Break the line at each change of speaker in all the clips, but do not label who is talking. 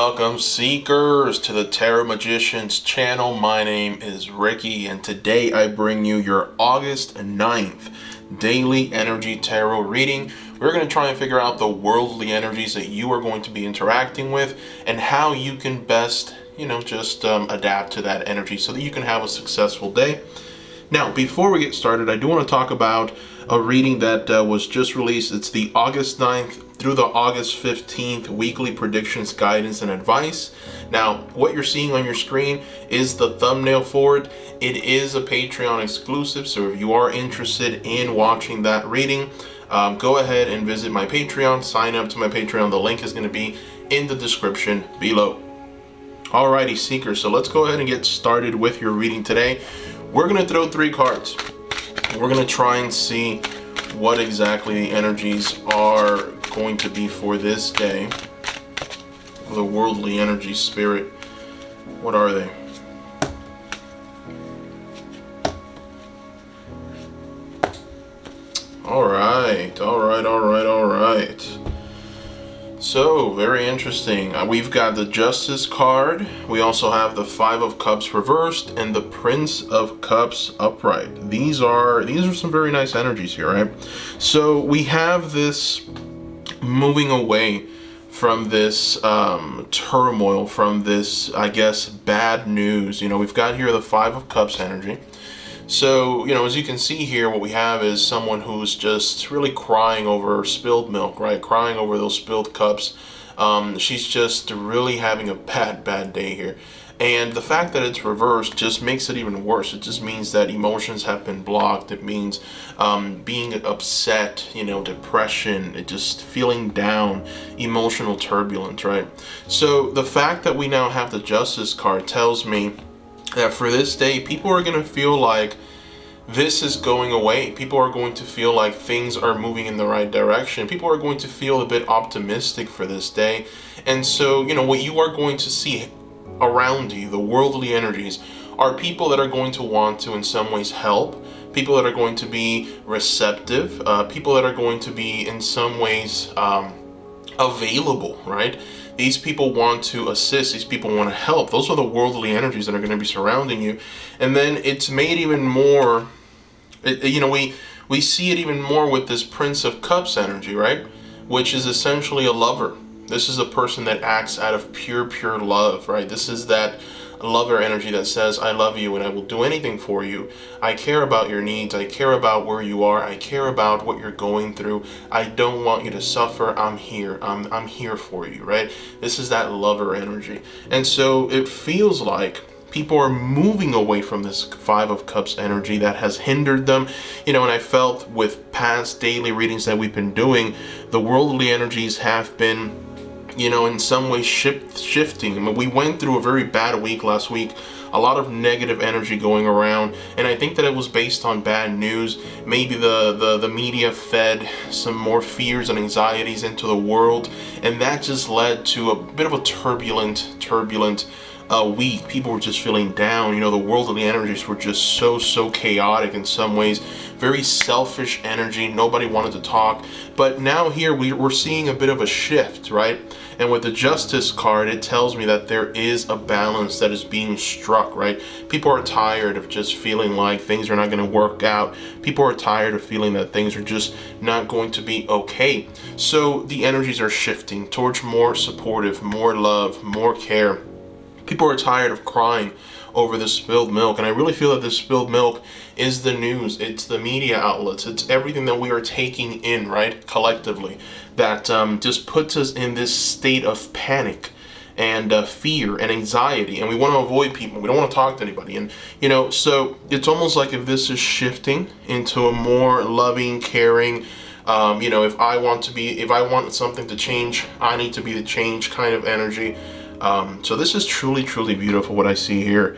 Welcome seekers to the Tarot Magicians channel. My name is Ricky and today I bring you your August 9th daily energy tarot reading. We're going to try and figure out the worldly energies that you are going to be interacting with and how you can best, adapt to that energy so that you can have a successful day. Now, before we get started, I do want to talk about a reading that was just released. It's the August 9th through the August 15th weekly predictions, guidance, and advice. Now, what you're seeing on your screen is the thumbnail for it. It is a Patreon exclusive, so if you are interested in watching that reading, go ahead and visit my Patreon, sign up to my Patreon. The link is going to be in the description below. Alrighty, seekers, so let's go ahead and get started with your reading today. We're going to throw 3 cards. We're going to try and see what exactly the energies are going to be for this day. The worldly energy, spirit. What are they? Alright. So, very interesting. We've got the Justice card. We also have the 5 of Cups reversed and the Prince of Cups upright. These are some very nice energies here, right? So we have this moving away from this turmoil, from this, I guess, bad news. We've got here the 5 of Cups energy. So, as you can see here, what we have is someone who's just really crying over spilled milk, right? Crying over those spilled cups. She's just really having a bad day here. And the fact that it's reversed just makes it even worse. It just means that emotions have been blocked. It means being upset, depression, it just feeling down, emotional turbulence, right? So the fact that we now have the Justice card tells me that for this day, people are going to feel like this is going away. People are going to feel like things are moving in the right direction. People are going to feel a bit optimistic for this day. And so, what you are going to see around you, the worldly energies, are people that are going to want to in some ways help, people that are going to be receptive, people that are going to be in some ways available, right? These people want to assist, these people want to help. Those are the worldly energies that are going to be surrounding you. And then it's made even more, we see it even more with this Prince of Cups energy, right? Which is essentially a lover. This is a person that acts out of pure love, right? This is that lover energy that says, I love you and I will do anything for you. I care about your needs. I care about where you are. I care about what you're going through. I don't want you to suffer. I'm here. I'm here for you, right? This is that lover energy. And so it feels like people are moving away from this 5 of Cups energy that has hindered them. And I felt with past daily readings that we've been doing, the worldly energies have been in some way shifting. I mean, we went through a very bad week last week, a lot of negative energy going around, and I think that it was based on bad news. Maybe the media fed some more fears and anxieties into the world, and that just led to a bit of a turbulent week. People were just feeling down. The worldly energies were just so chaotic in some ways. Very selfish energy. Nobody wanted to talk. But now here we're seeing a bit of a shift, right? And with the Justice card, it tells me that there is a balance that is being struck, right? People are tired of just feeling like things are not going to work out. People are tired of feeling that things are just not going to be okay. So the energies are shifting towards more supportive, more love, more care. People are tired of crying over the spilled milk, and I really feel that this spilled milk is the news, it's the media outlets, it's everything that we are taking in, right, collectively, that just puts us in this state of panic and fear and anxiety, and we want to avoid people. We don't want to talk to anybody, and so it's almost like if this is shifting into a more loving, caring, if I want something to change, I need to be the change kind of energy. So this is truly beautiful what I see here.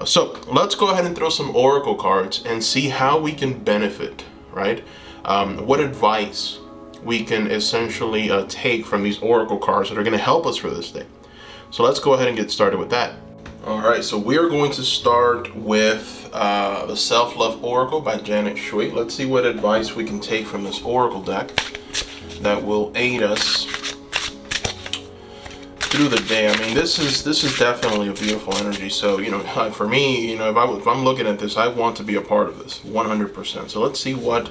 So let's go ahead and throw some oracle cards and see how we can benefit, right? What advice we can essentially take from these oracle cards that are going to help us for this day. So let's go ahead and get started with that. All right, so we're going to start with the Self-Love Oracle by Janet Shui. Let's see what advice we can take from this oracle deck that will aid us through the day. I mean, this is definitely a beautiful energy. So, you know, for me, you know, if I'm looking at this, I want to be a part of this 100%. So let's see what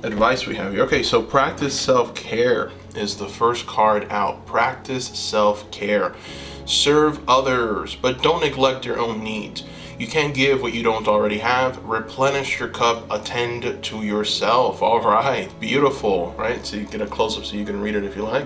advice we have here. Okay, so practice self-care is the first card out. Practice self-care. Serve others, but don't neglect your own needs. You can't give what you don't already have. Replenish your cup. Attend to yourself. All right, beautiful, right? So you get a close-up so you can read it if you like.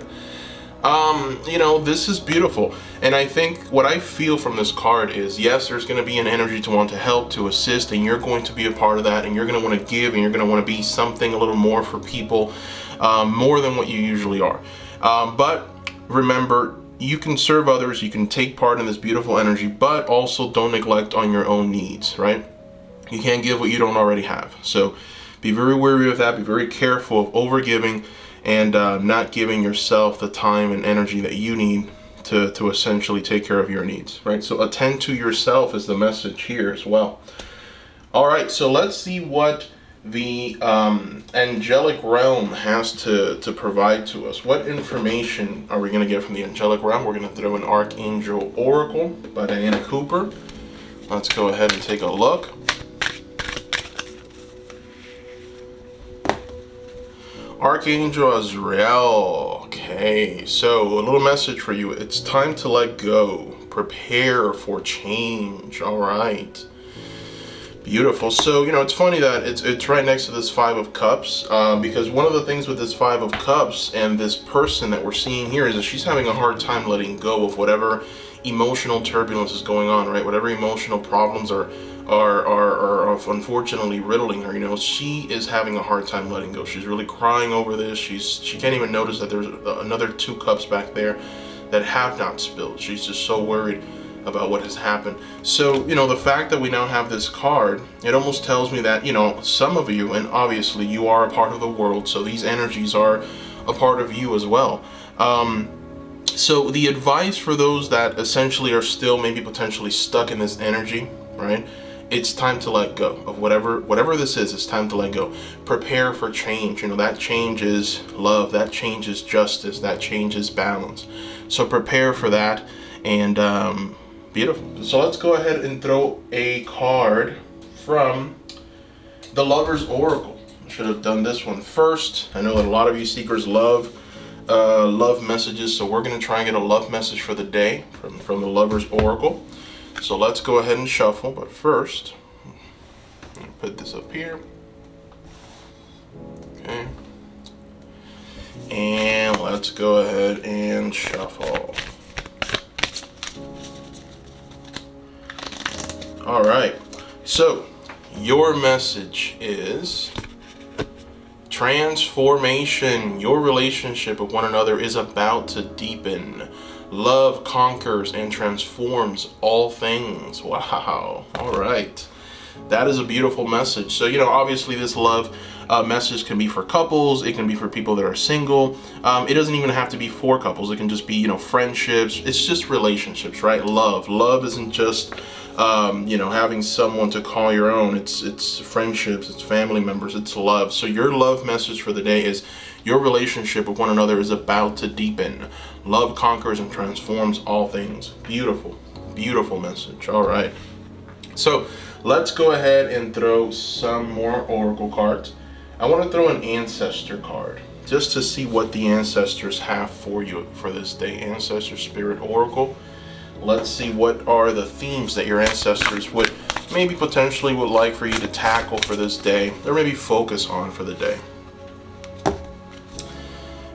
You know, this is beautiful. And I think what I feel from this card is, yes, there's going to be an energy to want to help, to assist, and you're going to be a part of that, and you're going to want to give, and you're going to want to be something a little more for people, more than what you usually are. But remember, you can serve others, you can take part in this beautiful energy, but also don't neglect on your own needs, right? You can't give what you don't already have. So be very wary of that. Be very careful of overgiving and not giving yourself the time and energy that you need to essentially take care of your needs, right? So attend to yourself is the message here as well. All right, so let's see what the angelic realm has to provide to us. What information are we going to get from the angelic realm? We're going to throw an Archangel Oracle by Diana Cooper. Let's go ahead and take a look. Archangel Azrael. Okay, so a little message for you. It's time to let go. Prepare for change. All right. Beautiful. So, you know, it's funny that it's right next to this Five of Cups, because one of the things with this Five of Cups and this person that we're seeing here is that she's having a hard time letting go of whatever emotional turbulence is going on, right? Whatever emotional problems are unfortunately riddling her. You know, she is having a hard time letting go. She's really crying over this. She can't even notice that there's another 2 cups back there that have not spilled. She's just so worried about what has happened. So, you know, the fact that we now have this card, it almost tells me that, you know, some of you, and obviously you are a part of the world, so these energies are a part of you as well. So the advice for those that essentially are still maybe potentially stuck in this energy, right? It's time to let go of whatever this is. It's time to let go. Prepare for change. You know, that change is love. That change is justice. That change is balance. So prepare for that. And beautiful. So let's go ahead and throw a card from the Lover's Oracle. I should have done this one first. I know that a lot of you seekers love messages, so we're going to try and get a love message for the day from the Lover's Oracle. So let's go ahead and shuffle, but first, I'm going to put this up here. Okay. And let's go ahead and shuffle. All right, so your message is transformation. Your relationship with one another is about to deepen. Love conquers and transforms all things. Wow. All right. That is a beautiful message. So, you know, obviously this love message can be for couples. It can be for people that are single. It doesn't even have to be for couples. It can just be, you know, friendships. It's just relationships, right? Love isn't just you know, having someone to call your own. It's friendships, it's family members, it's love. So your love message for the day is your relationship with one another is about to deepen. Love conquers and transforms all things. Beautiful, beautiful message. All right. So let's go ahead and throw some more oracle cards. I want to throw an ancestor card just to see what the ancestors have for you for this day. Ancestor Spirit Oracle. Let's see what are the themes that your ancestors would maybe potentially would like for you to tackle for this day, or maybe focus on for the day.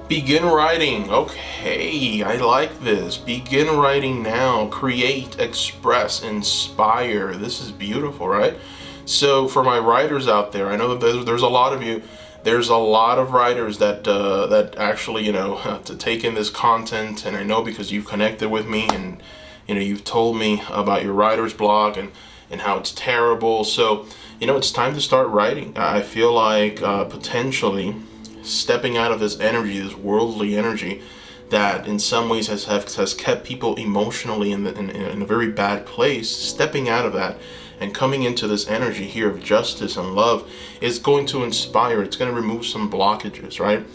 Begin writing. Okay, I like this. Begin writing now. Create, express, inspire. This is beautiful, right? So for my writers out there, I know that there's a lot of you. There's a lot of writers that actually, you know, to take in this content, and I know because you've connected with me and, you know, you've told me about your writer's block and how it's terrible. So, you know, it's time to start writing. I feel like potentially stepping out of this energy, this worldly energy that in some ways has kept people emotionally in a very bad place, stepping out of that and coming into this energy here of justice and love is going to inspire. It's going to remove some blockages, right?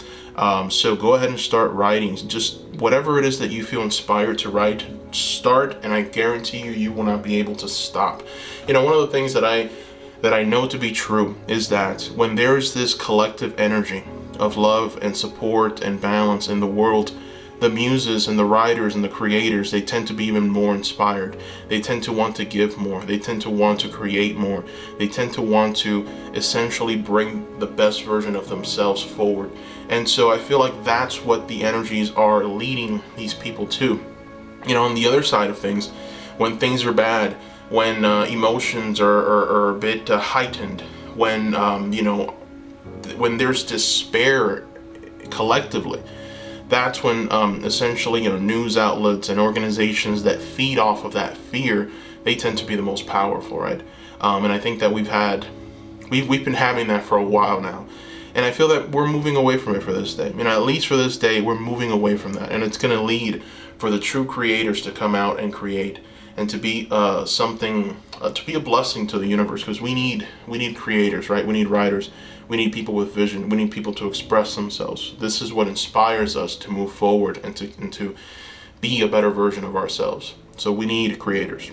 So go ahead and start writing. Just whatever it is that you feel inspired to write, start, and I guarantee you, you will not be able to stop. You know, one of the things that I know to be true is that when there is this collective energy of love and support and balance in the world, the muses and the writers and the creators, they tend to be even more inspired. They tend to want to give more. They tend to want to create more. They tend to want to essentially bring the best version of themselves forward. And so I feel like that's what the energies are leading these people to. You know, on the other side of things, when things are bad, when emotions are a bit heightened, when, you know, when there's despair collectively, that's when essentially, you know, news outlets and organizations that feed off of that fear, they tend to be the most powerful, right? And I think that we've been having that for a while now. And I feel that we're moving away from it for this day. You know, at least for this day, we're moving away from that. And it's going to lead for the true creators to come out and create and to be something, to be a blessing to the universe, because we need creators, right? We need writers. We need people with vision. We need people to express themselves. This is what inspires us to move forward and to be a better version of ourselves. So we need creators.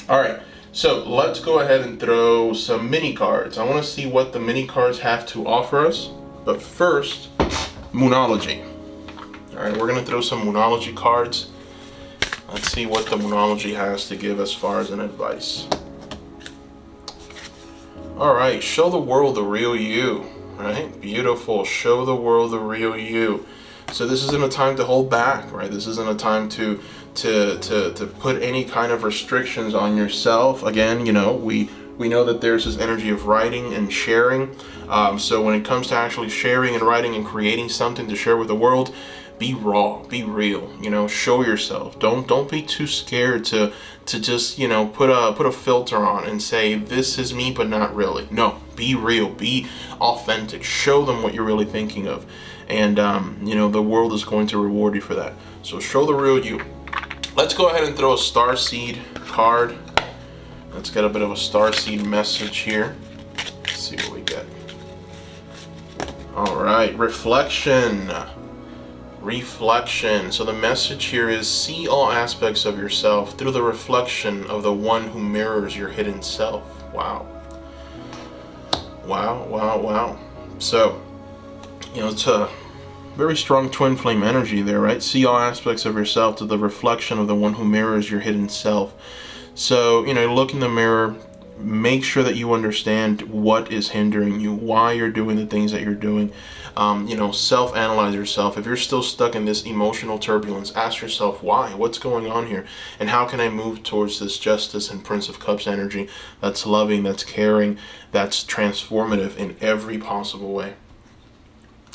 All right. So let's go ahead and throw some mini cards. I want to see what the mini cards have to offer us. But first, Monology. All right, we're going to throw some Monology cards. Let's see what the Monology has to give as far as an advice. All right, show the world the real you, right? Beautiful. Show the world the real you. So this isn't a time to hold back, right? This isn't a time to put any kind of restrictions on yourself. Again, you know, we know that there's this energy of writing and sharing. So when it comes to actually sharing and writing and creating something to share with the world, be raw, be real, you know, show yourself. Don't be too scared to just, you know, put a filter on and say, this is me, but not really. No, be real, be authentic, show them what you're really thinking of. And, you know, the world is going to reward you for that. So show the real you. Let's go ahead and throw a starseed card. Let's get a bit of a starseed message here. Let's see what we get. All right, reflection. Reflection. So the message here is, see all aspects of yourself through the reflection of the one who mirrors your hidden self. Wow. Wow, wow, wow. So, you know, it's a very strong twin flame energy there, right? See all aspects of yourself to the reflection of the one who mirrors your hidden self. So, you know, look in the mirror, make sure that you understand what is hindering you, why you're doing the things that you're doing. You know, self-analyze yourself. If you're still stuck in this emotional turbulence, ask yourself why, what's going on here, and how can I move towards this justice and Prince of Cups energy that's loving, that's caring, that's transformative in every possible way.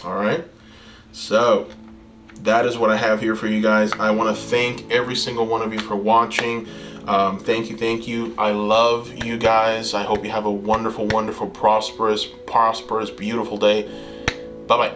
All right. So that is what I have here for you guys. I want to thank every single one of you for watching. Thank you. I love you guys. I hope you have a wonderful, wonderful, prosperous, beautiful day. Bye-bye.